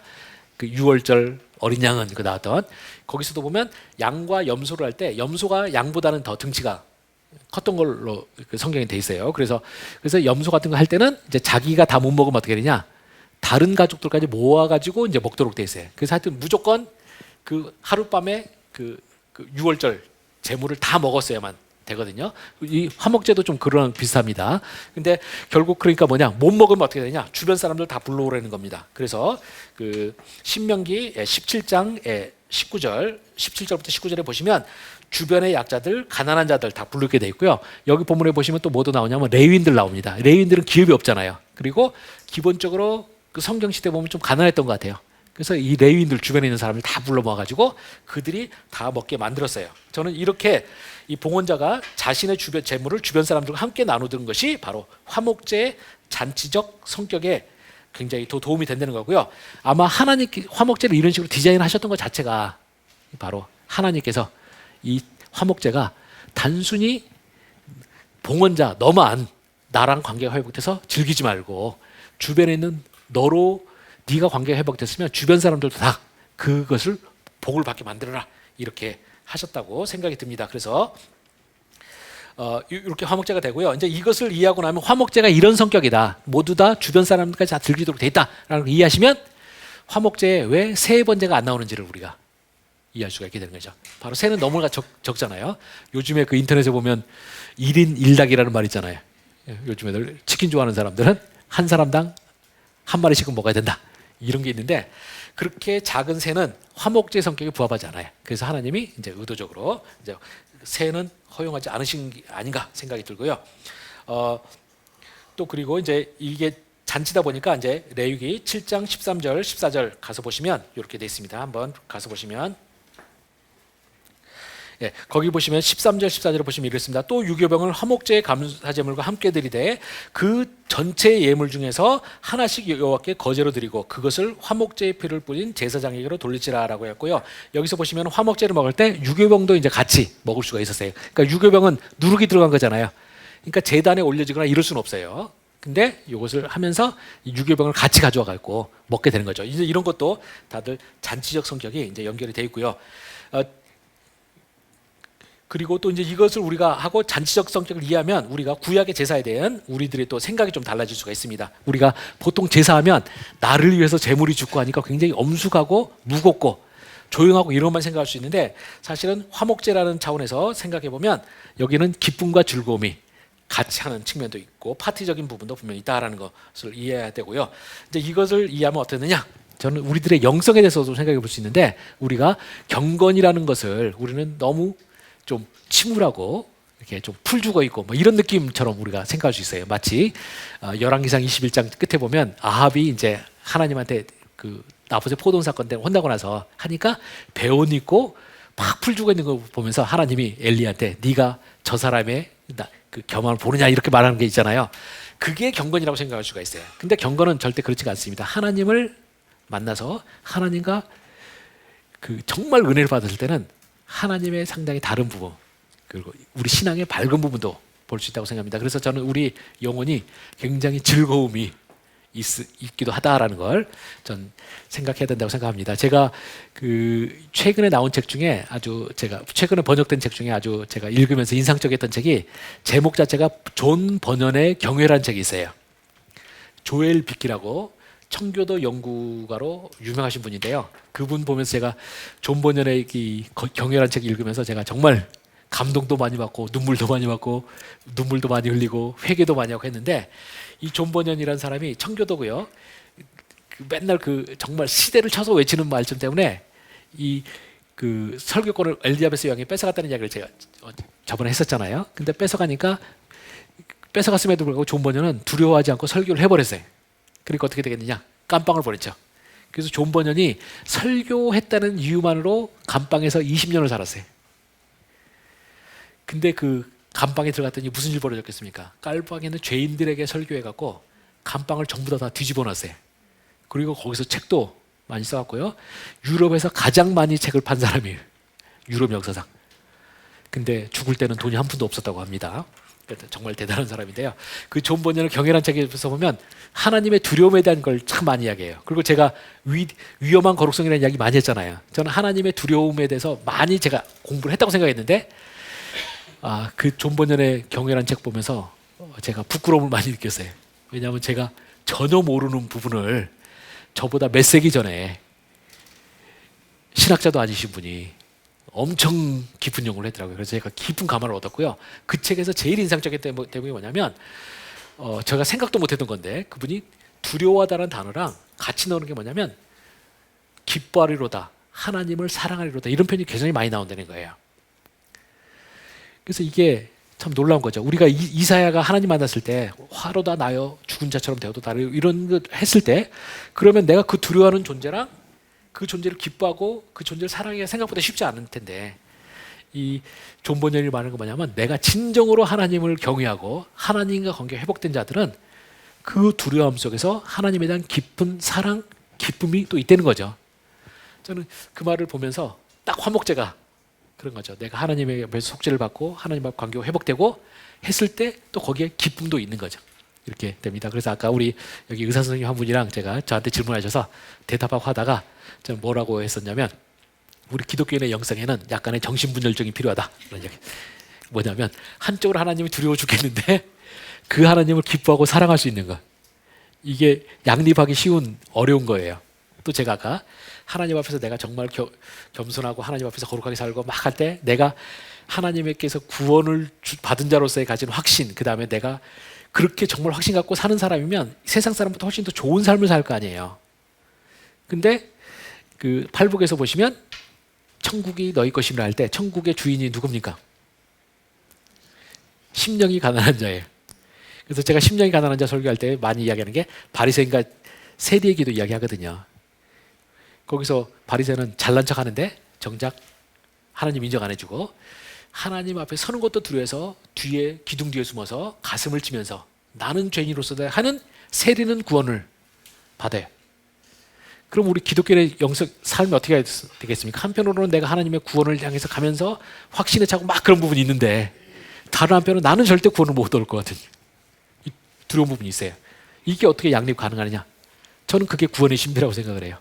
[SPEAKER 2] 그 6월절 어린 양은 그 나왔던, 거기서도 보면 양과 염소를 할 때 염소가 양보다는 더 등치가 컸던 걸로 그 성경에 돼 있어요. 그래서 염소 같은 거 할 때는 이제 자기가 다 못 먹으면 어떻게 되냐? 다른 가족들까지 모아가지고 이제 먹도록 돼 있어요. 그래서 하여튼 무조건 그 하룻밤에 그 6월절 제물을 다 먹었어야만 되거든요. 이 화목제도 좀 그런 비슷합니다. 근데 결국 그러니까 뭐냐, 못 먹으면 어떻게 되냐, 주변 사람들 다 불러오라는 겁니다. 그래서 그 신명기 17장 19절 17절부터 19절에 보시면 주변의 약자들, 가난한 자들 다 부르게 돼 있고요. 여기 본문에 보시면 또 뭐도 나오냐면 레위인들 나옵니다. 레위인들은 기업이 없잖아요. 그리고 기본적으로 그 성경 시대 보면 좀 가난했던 것 같아요. 그래서 이 레위인들 주변에 있는 사람을 다 불러 모아가지고 그들이 다 먹게 만들었어요. 저는 이렇게 이 봉헌자가 자신의 주변 재물을 주변 사람들과 함께 나누는 것이 바로 화목제의 잔치적 성격에 굉장히 더 도움이 된다는 거고요. 아마 하나님 화목제를 이런 식으로 디자인하셨던 것 자체가 바로 하나님께서 이 화목제가 단순히 봉헌자 너만 나랑 관계가 회복돼서 즐기지 말고 주변에 있는 너로 네가 관계가 회복됐으면 주변 사람들도 다 그것을 복을 받게 만들어라, 이렇게 하셨다고 생각이 듭니다. 그래서 이렇게 화목제가 되고요. 이제 이것을 이해하고 나면 화목제가 이런 성격이다, 모두 다 주변 사람들까지 다 즐기도록 돼 있다라는 걸 이해하시면 화목제에 왜 새 번제가 안 나오는지를 우리가 이해할 수가 있게 되는 거죠. 바로 새는 너무나 적잖아요. 요즘에 그 인터넷에 보면 1인 1닭이라는 말 있잖아요. 요즘에 치킨 좋아하는 사람들은 한 사람당 한 마리씩은 먹어야 된다, 이런 게 있는데 그렇게 작은 새는 화목제 성격에 부합하지 않아요. 그래서 하나님이 이제 의도적으로 이제 새는 허용하지 않으신 게 아닌가 생각이 들고요. 또 그리고 이제 이게 잔치다 보니까 이제 레위기 7장 13절 14절 가서 보시면 이렇게 돼 있습니다. 한번 가서 보시면 예, 거기 보시면 13절 14절을 보시면 이렇습니다. 또 유교병을 화목제의 감사제물과 함께 드리되 그 전체 예물 중에서 하나씩 여호와께 거제로 드리고 그것을 화목제의 피를 뿌린 제사장에게로 돌리지라라고 했고요. 여기서 보시면 화목제를 먹을 때 유교병도 이제 같이 먹을 수가 있었어요. 그러니까 유교병은 누룩이 들어간 거잖아요. 그러니까 제단에 올려지거나 이럴 수는 없어요. 근데 이것을 하면서 유교병을 같이 가져와 갖고 먹게 되는 거죠. 이제 이런 것도 다들 잔치적 성격이 이제 연결이 되어 있고요. 그리고 또 이제 이것을 우리가 하고 잔치적 성격을 이해하면 우리가 구약의 제사에 대한 우리들의 또 생각이 좀 달라질 수가 있습니다. 우리가 보통 제사하면 나를 위해서 제물이 죽고 하니까 굉장히 엄숙하고 무겁고 조용하고 이런 것만 생각할 수 있는데 사실은 화목제라는 차원에서 생각해 보면 여기는 기쁨과 즐거움이 같이 하는 측면도 있고 파티적인 부분도 분명히 있다라는 것을 이해해야 되고요. 이제 이것을 이해하면 어떻느냐? 저는 우리들의 영성에 대해서도 생각해 볼 수 있는데 우리가 경건이라는 것을 우리는 너무 좀 침울하고 이렇게 좀 풀 죽어 있고 뭐 이런 느낌처럼 우리가 생각할 수 있어요. 마치 열왕기상 21장 끝에 보면 아합이 이제 하나님한테 그 나봇의 포도원 사건 때문에 혼나고 나서 하니까 배옷 입고 막 풀 죽어 있는 거 보면서 하나님이 엘리한테 네가 저 사람의 그 겸함을 보느냐 이렇게 말하는 게 있잖아요. 그게 경건이라고 생각할 수가 있어요. 근데 경건은 절대 그렇지가 않습니다. 하나님을 만나서 하나님과 그 정말 은혜를 받았을 때는 하나님의 상당히 다른 부분 그리고 우리 신앙의 밝은 부분도 볼 수 있다고 생각합니다. 그래서 저는 우리 영혼이 굉장히 즐거움이 있기도 하다라는 걸 전 생각해야 된다고 생각합니다. 제가 그 최근에 나온 책 중에 아주 제가 최근에 번역된 책 중에 아주 제가 읽으면서 인상적이었던 책이 제목 자체가 존 버년의 경외라는 책이 있어요. 조엘 비키라고 청교도 연구가로 유명하신 분인데요. 그분 보면서 제가 존 버년의 이 경외라는 책 읽으면서 제가 정말 감동도 많이 받고 눈물도 많이 받고 눈물도 많이 흘리고 회개도 많이 하고 했는데 이 존 버년이라는 사람이 청교도고요. 맨날 그 정말 시대를 쳐서 외치는 말씀 때문에 이 그 설교권을 엘리자베스 여왕이 뺏어갔다는 이야기를 제가 저번에 했었잖아요. 근데 뺏어가니까 뺏어갔음에도 불구하고 존 버년은 두려워하지 않고 설교를 해버렸어요. 그러니까 어떻게 되겠느냐? 감방을 보냈죠. 그래서 존 버년이 설교했다는 이유만으로 감방에서 20년을 살았어요. 근데 그 감방에 들어갔더니 무슨 일 벌어졌겠습니까? 감방에는 죄인들에게 설교해갖고 감방을 전부 다 뒤집어 놨어요. 그리고 거기서 책도 많이 써갖고요. 유럽에서 가장 많이 책을 판 사람이에요. 유럽 역사상. 근데 죽을 때는 돈이 한 푼도 없었다고 합니다. 정말 대단한 사람인데요. 그 존 버년의 경외라는 책에서 보면 하나님의 두려움에 대한 걸 참 많이 이야기해요. 그리고 제가 위험한 거룩성이라는 이야기 많이 했잖아요. 저는 하나님의 두려움에 대해서 많이 제가 공부를 했다고 생각했는데 그 존 버년의 경외라는 책 보면서 제가 부끄러움을 많이 느꼈어요. 왜냐하면 제가 전혀 모르는 부분을 저보다 몇 세기 전에 신학자도 아니신 분이 엄청 깊은 연구를 했더라고요. 그래서 제가 깊은 감화를 얻었고요. 그 책에서 제일 인상적인 대목이 뭐냐면 제가 생각도 못했던 건데 그분이 두려워하다는 단어랑 같이 넣는 게 뭐냐면 기뻐하리로다, 하나님을 사랑하리로다 이런 표현이 굉장히 많이 나온다는 거예요. 그래서 이게 참 놀라운 거죠. 우리가 이사야가 하나님 만났을 때 화로다 나여 죽은 자처럼 되어도 나를 이런 거 했을 때 그러면 내가 그 두려워하는 존재랑 그 존재를 기뻐하고 그 존재를 사랑하기가 생각보다 쉽지 않을 텐데 이 존 버년이 말하는 거 뭐냐면 내가 진정으로 하나님을 경외하고 하나님과 관계가 회복된 자들은 그 두려움 속에서 하나님에 대한 깊은 사랑, 기쁨이 또 있다는 거죠. 저는 그 말을 보면서 딱 화목제가 그런 거죠. 내가 하나님의 옆에서 속죄를 받고 하나님과 관계가 회복되고 했을 때 또 거기에 기쁨도 있는 거죠. 이렇게 됩니다. 그래서 아까 우리 여기 의사 선생님 한 분이랑 제가 저한테 질문하셔서 대답하고 하다가 저는 뭐라고 했었냐면 우리 기독교인의 영성에는 약간의 정신분열증이 필요하다. 그런 얘기. 뭐냐면 한쪽으로 하나님이 두려워 죽겠는데 그 하나님을 기뻐하고 사랑할 수 있는 것. 이게 양립하기 쉬운 어려운 거예요. 또 제가 아까 하나님 앞에서 내가 정말 겸손하고 하나님 앞에서 거룩하게 살고 막 할 때 내가 하나님께서 구원을 받은 자로서의 가진 확신, 그 다음에 내가 그렇게 정말 확신 갖고 사는 사람이면 세상 사람보다 훨씬 더 좋은 삶을 살 거 아니에요. 근데 그 팔복에서 보시면 천국이 너희 것이라 할 때 천국의 주인이 누굽니까? 심령이 가난한 자예요. 그래서 제가 심령이 가난한 자 설교할 때 많이 이야기하는 게 바리새인과 세리의 기도 이야기하거든요. 거기서 바리새인은 잘난 척 하는데 정작 하나님 인정 안 해주고 하나님 앞에 서는 것도 두려워서 뒤에 기둥 뒤에 숨어서 가슴을 치면서 나는 죄인으로서다 하는 세리는 구원을 받아요. 그럼 우리 기독교의 영적 삶이 어떻게 해야 되겠습니까? 한편으로는 내가 하나님의 구원을 향해서 가면서 확신에 차고 막 그런 부분이 있는데 다른 한편은 나는 절대 구원을 못 얻을 것 같은 이 두려운 부분이 있어요. 이게 어떻게 양립 가능하느냐? 저는 그게 구원의 신비라고 생각을 해요.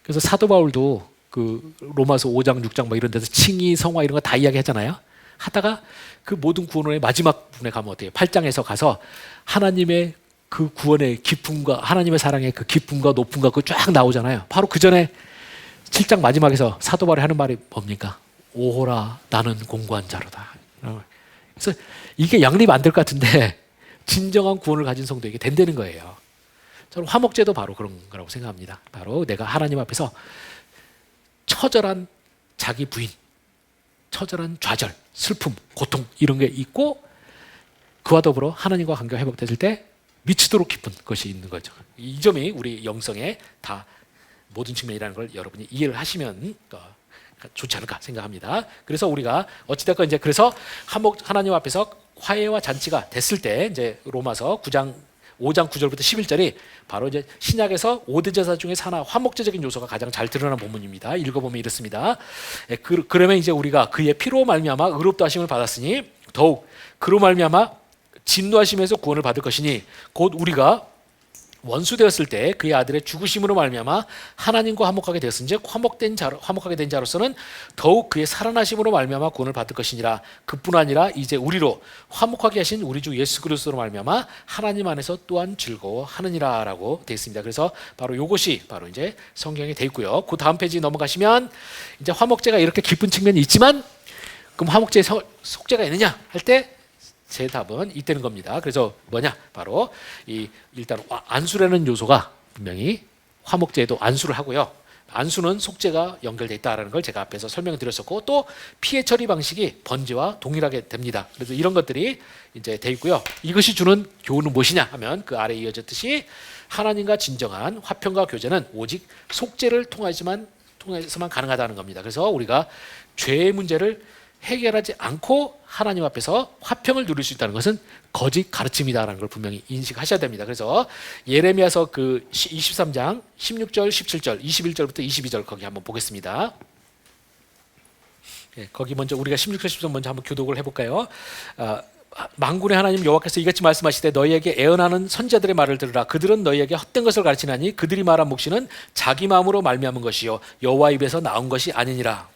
[SPEAKER 2] 그래서 사도 바울도 그 로마서 5장 6장 뭐 이런 데서 칭의 성화 이런 거 다 이야기하잖아요. 하다가 그 모든 구원의 마지막 부분에 가면 어때요? 8장에서 가서 하나님의 그 구원의 기쁨과 하나님의 사랑의 그 기쁨과 높음과 그거 쫙 나오잖아요. 바로 그 전에 7장 마지막에서 사도 바울이 하는 말이 뭡니까? 오호라 나는 공고한 자로다. 그래서 이게 양립 안 될 것 같은데 진정한 구원을 가진 성도에게 된다는 거예요. 저는 화목제도 바로 그런 거라고 생각합니다. 바로 내가 하나님 앞에서 처절한 자기 부인, 처절한 좌절, 슬픔, 고통 이런 게 있고 그와 더불어 하나님과 관계가 회복됐을 때 미치도록 기쁜 것이 있는 거죠. 이 점이 우리 영성의 다 모든 측면이라는 걸 여러분이 이해를 하시면 좋지 않을까 생각합니다. 그래서 우리가 어찌됐건 이제 그래서 하나님 앞에서 화해와 잔치가 됐을 때 이제 로마서 5장 9절부터 11절이 바로 이제 신약에서 5대 제사 중에서 하나 화목제적인 요소가 가장 잘 드러난 본문입니다. 읽어보면 이렇습니다. 그러면 이제 우리가 그의 피로 말미암아 의롭다 하심을 받았으니 더욱 그로 말미암아 진노하심에서 구원을 받을 것이니 곧 우리가 원수 되었을 때 그의 아들의 죽으심으로 말미암아 하나님과 화목하게 되었은즉 화목하게 된 자로서는 더욱 그의 살아나심으로 말미암아 구원을 받을 것이니라. 그뿐 아니라 이제 우리로 화목하게 하신 우리 주 예수 그리스도로 말미암아 하나님 안에서 또한 즐거워하느니라라고 되어 있습니다. 그래서 바로 이것이 바로 이제 성경에 되어 있고요. 그 다음 페이지 넘어가시면 이제 화목제가 이렇게 깊은 측면이 있지만 그럼 화목제에 속죄가 있느냐 할 때 제 답은 이때는 겁니다. 그래서 뭐냐? 바로 일단 안수라는 요소가 분명히 화목제에도 안수를 하고요. 안수는 속죄가 연결돼 있다라는 걸 제가 앞에서 설명드렸었고 또 피해 처리 방식이 번제와 동일하게 됩니다. 그래서 이런 것들이 이제 돼 있고요. 이것이 주는 교훈은 무엇이냐 하면 그 아래 이어졌듯이 하나님과 진정한 화평과 교제는 오직 속죄를 통해서만 가능하다는 겁니다. 그래서 우리가 죄의 문제를 해결하지 않고 하나님 앞에서 화평을 누릴 수 있다는 것은 거짓 가르침이다라는 걸 분명히 인식하셔야 됩니다. 그래서 예레미야서 그 23장 16절, 17절, 21절부터 22절 거기 한번 보겠습니다. 거기 먼저 우리가 16절, 17절 먼저 한번 교독을 해볼까요? 만군의 하나님 여호와께서 이같이 말씀하시되 너희에게 애언하는 선지자들의 말을 들으라. 그들은 너희에게 헛된 것을 가르치나니 그들이 말한 묵시는 자기 마음으로 말미암은 것이요 여호와 입에서 나온 것이 아니니라.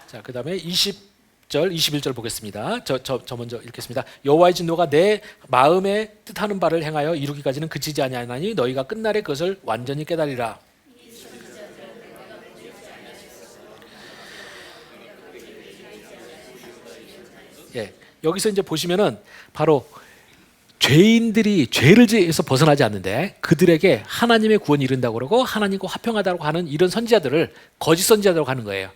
[SPEAKER 2] 자, 그 다음에 20절, 21절 보겠습니다. 저 먼저 읽겠습니다. 여호와의 진노가 내 마음에 뜻하는 바를 행하여 이루기까지는 그치지 아니하나니 너희가 끝날에 그것을 완전히 깨달으리라. 예, 여기서 이제 보시면은 바로 죄인들이 죄를 지어서 벗어나지 않는데 그들에게 하나님의 구원이 이른다고 그러고 하나님과 화평하다고 하는 이런 선지자들을 거짓 선지자라고 하는 거예요.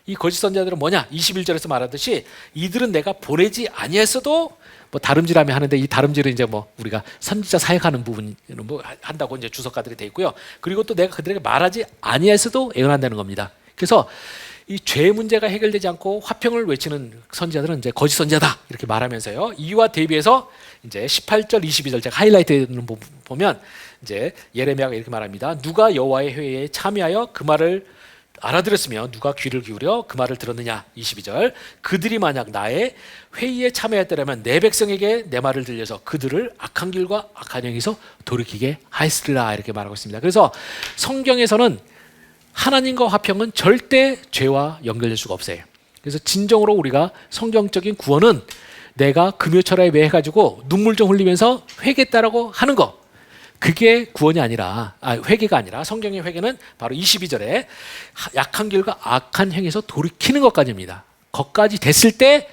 [SPEAKER 2] 이 거짓 선지자들은 뭐냐? 21절에서 말하듯이 이들은 내가 보내지 아니했어도 뭐 다름질하며 하는데 이 다름질은 이제 뭐 우리가 선지자 사역하는 부분은 뭐 한다고 이제 주석가들이 돼 있고요. 그리고 또 내가 그들에게 말하지 아니했어도 애언한다는 겁니다. 그래서 이 죄 문제가 해결되지 않고 화평을 외치는 선지자들은 이제 거짓 선지자다 이렇게 말하면서요. 이와 대비해서 이제 18절, 22절 제가 하이라이트는 보면 이제 예레미야가 이렇게 말합니다. 누가 여호와의 회의에 참여하여 그 말을 알아들었으며 누가 귀를 기울여 그 말을 들었느냐. 22절 그들이 만약 나의 회의에 참여했더라면 내 백성에게 내 말을 들려서 그들을 악한 길과 악한 행위에서 돌이키게 하였으리라 이렇게 말하고 있습니다. 그래서 성경에서는 하나님과 화평은 절대 죄와 연결될 수가 없어요. 그래서 진정으로 우리가 성경적인 구원은 내가 금요철에 매해가지고 눈물 좀 흘리면서 회개했다라고 하는 거 그게 구원이 아니라 회개가 아니라 성경의 회개는 바로 22절에 약한 길과 악한 행에서 돌이키는 것까지입니다. 거기까지 됐을 때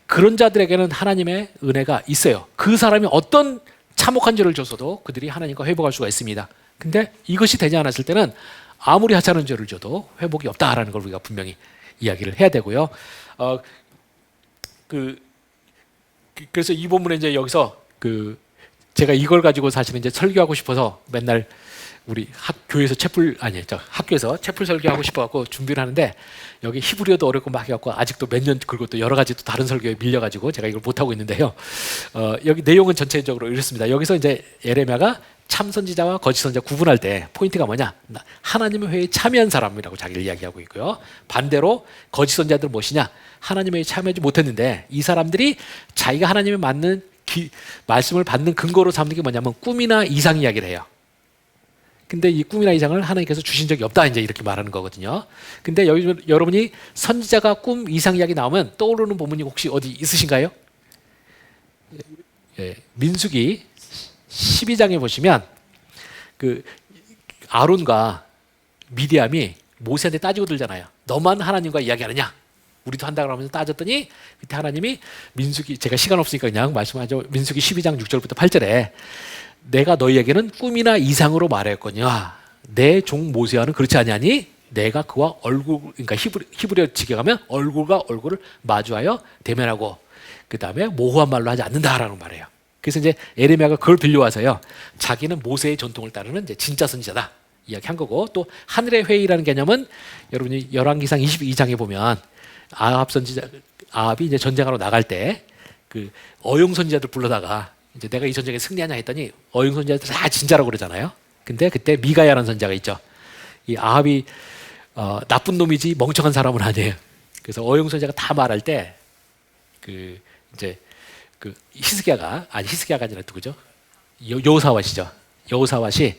[SPEAKER 2] 그런 자들에게는 하나님의 은혜가 있어요. 그 사람이 어떤 참혹한 죄를 줬어도 그들이 하나님과 회복할 수가 있습니다. 근데 이것이 되지 않았을 때는 아무리 하찮은 죄를 줘도 회복이 없다라는 걸 우리가 분명히 이야기를 해야 되고요. 그래서 이 본문에 이제 여기서 제가 이걸 가지고 사실은 이제 설교하고 싶어서 맨날 우리 학교에서 학교에서 채플 설교하고 싶어갖고 준비를 하는데 여기 히브리어도 어렵고 막 해갖고 아직도 몇 년 그리고 또 여러 가지 또 다른 설교에 밀려가지고 제가 이걸 못 하고 있는데요. 여기 내용은 전체적으로 이렇습니다. 여기서 이제 예레미야가 참 선지자와 거짓 선지자 구분할 때 포인트가 뭐냐? 하나님의 회에 참여한 사람이라고 자기를 이야기하고 있고요. 반대로 거짓 선지자들은 무엇이냐? 하나님의 회에 참여하지 못했는데 이 사람들이 자기가 하나님의 맞는 말씀을 받는 근거로 삼는 게 뭐냐면 꿈이나 이상 이야기를 해요. 근데 이 꿈이나 이상을 하나님께서 주신 적이 없다 이제 이렇게 말하는 거거든요. 근데 여러분이 선지자가 꿈 이상 이야기 나오면 떠오르는 본문이 혹시 어디 있으신가요? 민수기 12장에 보시면 아론과 미디암이 모세한테 따지고 들잖아요. 너만 하나님과 이야기하느냐? 우리도 한다 그러면서 따졌더니 그때 하나님이 민수기, 제가 시간 없으니까 그냥 말씀하죠. 민수기 12장 6절부터 8절에 내가 너희에게는 꿈이나 이상으로 말했거니와 내 종 모세와는 그렇지 아니하니 내가 그와 그러니까 히브리어 직역하면 얼굴과 얼굴을 마주하여 대면하고 그 다음에 모호한 말로 하지 않는다라는 말이에요. 그래서 이제 에레미야가 그걸 빌려와서요. 자기는 모세의 전통을 따르는 이제 진짜 선지자다 이야기한 거고, 또 하늘의 회의라는 개념은 여러분이 열왕기상 22장에 보면 아합이 이제 전쟁하러 나갈 때 어용 선지자들 불러다가 이제 내가 이 전쟁에 승리하냐 했더니 어용 선지자들 다 진짜라고 그러잖아요. 근데 그때 미가야라는 선지자가 있죠. 이 아합이 나쁜 놈이지 멍청한 사람은 아니에요. 그래서 어용 선지자가 다 말할 때 히스기야가 아니라 누구죠? 여호사밧이죠. 여호사밧이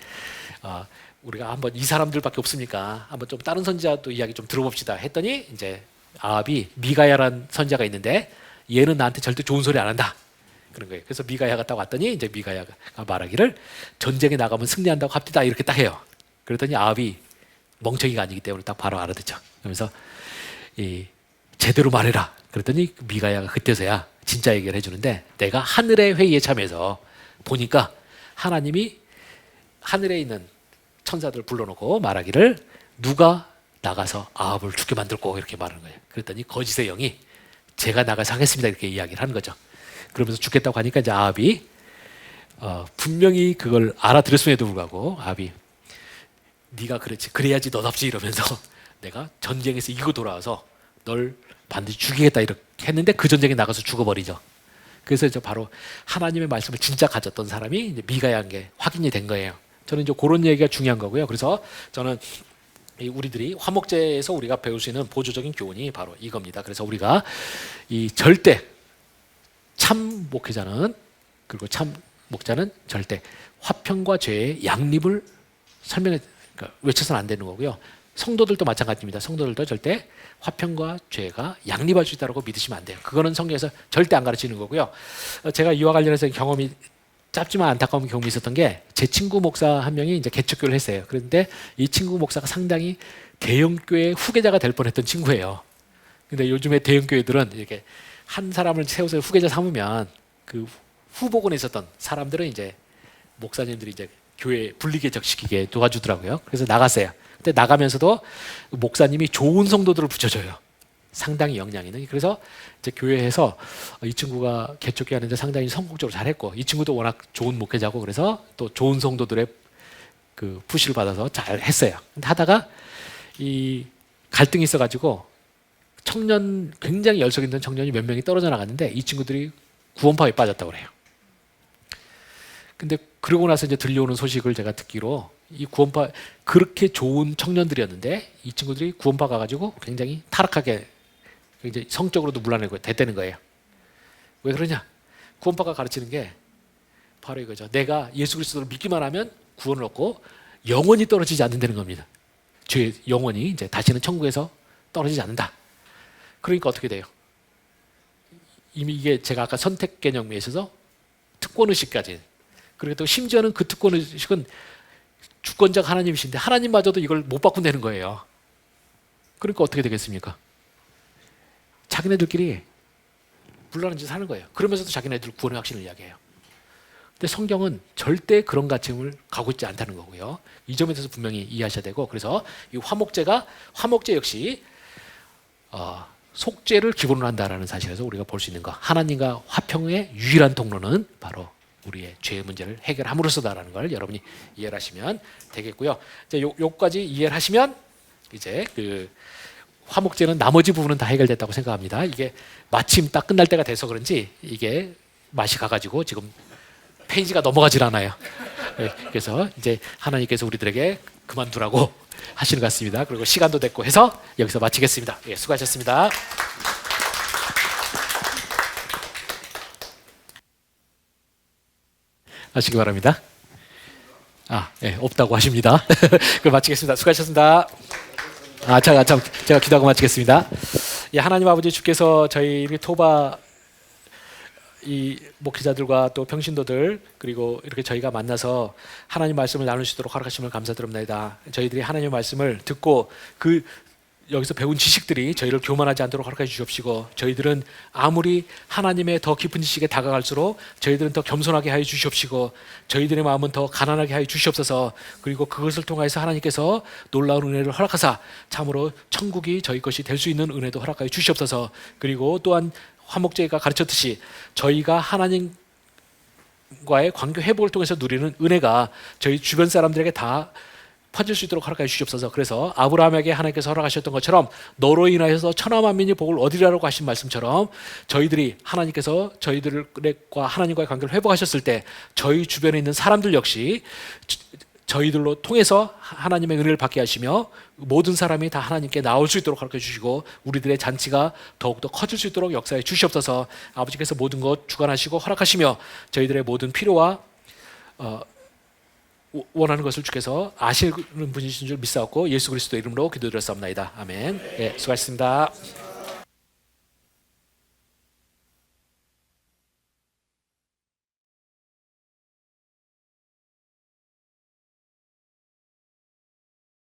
[SPEAKER 2] 우리가 한번 이 사람들밖에 없으니까 한번 좀 다른 선지자도 이야기 좀 들어봅시다 했더니 이제 아합이 미가야라는 선지자가 있는데 얘는 나한테 절대 좋은 소리 안 한다 그런 거예요. 그래서 미가야가 딱 왔더니 이제 미가야가 말하기를 전쟁에 나가면 승리한다고 합디다 이렇게 딱 해요. 그랬더니 아합이 멍청이가 아니기 때문에 딱 바로 알아듣죠. 그러면서 제대로 말해라. 그랬더니 미가야가 그때서야 진짜 얘기를 해주는데 내가 하늘의 회의에 참여해서 보니까 하나님이 하늘에 있는 천사들을 불러놓고 말하기를 누가 나가서 아합을 죽게 만들고 이렇게 말하는 거예요. 그랬더니 거짓의 영이 제가 나가서 하겠습니다 이렇게 이야기를 하는 거죠. 그러면서 죽겠다고 하니까 이제 아합이 분명히 그걸 알아들었음에도 불구하고 아합이 네가 그렇지 그래야지 너답지 이러면서 내가 전쟁에서 이기고 돌아와서 널 반드시 죽이겠다 이렇게 했는데 그 전쟁에 나가서 죽어버리죠. 그래서 이제 바로 하나님의 말씀을 진짜 가졌던 사람이 이제 미가야인 게 확인이 된 거예요. 저는 이제 그런 얘기가 중요한 거고요. 그래서 저는 우리들이 화목제에서 우리가 배울 수 있는 보조적인 교훈이 바로 이겁니다. 그래서 우리가 이 절대 참 목회자는 그리고 참 목자는 절대 화평과 죄의 양립을 외쳐서는 안 되는 거고요. 성도들도 마찬가지입니다. 성도들도 절대 화평과 죄가 양립할 수 있다고 믿으시면 안 돼요. 그거는 성경에서 절대 안 가르치는 거고요. 제가 이와 관련해서 경험이 짧지만 안타까운 경험이 있었던 게 제 친구 목사 한 명이 이제 개척교를 했어요. 그런데 이 친구 목사가 상당히 대형교회 후계자가 될 뻔했던 친구예요. 근데 요즘에 대형교회들은 이렇게 한 사람을 세워서 후계자 삼으면 그 후보군에 있었던 사람들은 이제 목사님들이 이제 교회 분리개척시키게 도와주더라고요. 그래서 나갔어요. 근데 나가면서도 목사님이 좋은 성도들을 붙여줘요. 상당히 영향이 있는. 그래서 이제 교회에서 이 친구가 개척교회 하는데 상당히 성공적으로 잘했고 이 친구도 워낙 좋은 목회자고 그래서 또 좋은 성도들의 그 푸시를 받아서 잘 했어요. 근데 하다가 이 갈등이 있어가지고 굉장히 열성 있는 청년이 몇 명이 떨어져 나갔는데 이 친구들이 구원파에 빠졌다고 그래요. 근데 그러고 나서 이제 들려오는 소식을 제가 듣기로 이 구원파 그렇게 좋은 청년들이었는데 이 친구들이 구원파 가가지고 굉장히 타락하게 굉장히 성적으로도 물러내고 됐다는 거예요. 왜 그러냐? 구원파가 가르치는 게 바로 이거죠. 내가 예수 그리스도를 믿기만 하면 구원을 얻고 영원히 떨어지지 않는다는 겁니다. 죄 영원히 이제 다시는 천국에서 떨어지지 않는다. 그러니까 어떻게 돼요? 이미 이게 제가 아까 선택 개념에 있어서 특권의식까지 그리고 또 심지어는 그 특권의식은 주권자가 하나님이신데 하나님마저도 이걸 못 바꾼다는 거예요. 그러니까 어떻게 되겠습니까? 자기네들끼리 불란한 짓을 하는 거예요. 그러면서도 자기네들 구원의 확신을 이야기해요. 근데 성경은 절대 그런 가침을 가고 있지 않다는 거고요. 이 점에 대해서 분명히 이해하셔야 되고, 그래서 이 화목제 역시 속죄를 기본으로 한다라는 사실에서 우리가 볼 수 있는 것, 하나님과 화평의 유일한 통로는 바로 우리의 죄의 문제를 해결함으로써다라는 걸 여러분이 이해를 하시면 되겠고요. 이제 요까지 이해를 하시면 이제 그 화목제는 나머지 부분은 다 해결됐다고 생각합니다. 이게 마침 딱 끝날 때가 돼서 그런지 이게 맛이 가가지고 지금 페이지가 넘어가질 않아요. 네, 그래서 이제 하나님께서 우리들에게 그만두라고 하시는 것 같습니다. 그리고 시간도 됐고 해서 여기서 마치겠습니다. 예, 수고하셨습니다. 하시기 바랍니다. 예, 없다고 하십니다. 그럼 마치겠습니다. 수고하셨습니다. 제가 기도하고 마치겠습니다. 예, 하나님 아버지, 주께서 저희 토바 이 목회자들과 또 평신도들, 그리고 이렇게 저희가 만나서 하나님 말씀을 나눌 수 있도록 허락하심을 감사드립니다. 저희들이 하나님의 말씀을 듣고 여기서 배운 지식들이 저희를 교만하지 않도록 허락해 주시옵시고, 저희들은 아무리 하나님의 더 깊은 지식에 다가갈수록 저희들은 더 겸손하게 하여 주시옵시고, 저희들의 마음은 더 가난하게 하여 주시옵소서. 그리고 그것을 통해서 하나님께서 놀라운 은혜를 허락하사 참으로 천국이 저희 것이 될 수 있는 은혜도 허락하여 주시옵소서. 그리고 또한 화목제가 가르쳤듯이 저희가 하나님과의 관계 회복을 통해서 누리는 은혜가 저희 주변 사람들에게 다 퍼질 수 있도록 허락해 주시옵소서. 그래서 아브라함에게 하나님께서 허락하셨던 것처럼 너로 인하여서 천하 만민이 복을 얻으리라고 하신 말씀처럼 저희들이 하나님께서 저희들과 하나님과의 관계를 회복하셨을 때 저희 주변에 있는 사람들 역시 저희들로 통해서 하나님의 은혜를 받게 하시며 모든 사람이 다 하나님께 나올 수 있도록 가르쳐 주시고 우리들의 잔치가 더욱더 커질 수 있도록 역사해 주시옵소서. 아버지께서 모든 것 주관하시고 허락하시며 저희들의 모든 필요와 원하는 것을 주께서 아시는 분이신 줄 믿사옵고 예수 그리스도 이름으로 기도드렸사옵나이다. 아멘. 예, 수고하셨습니다.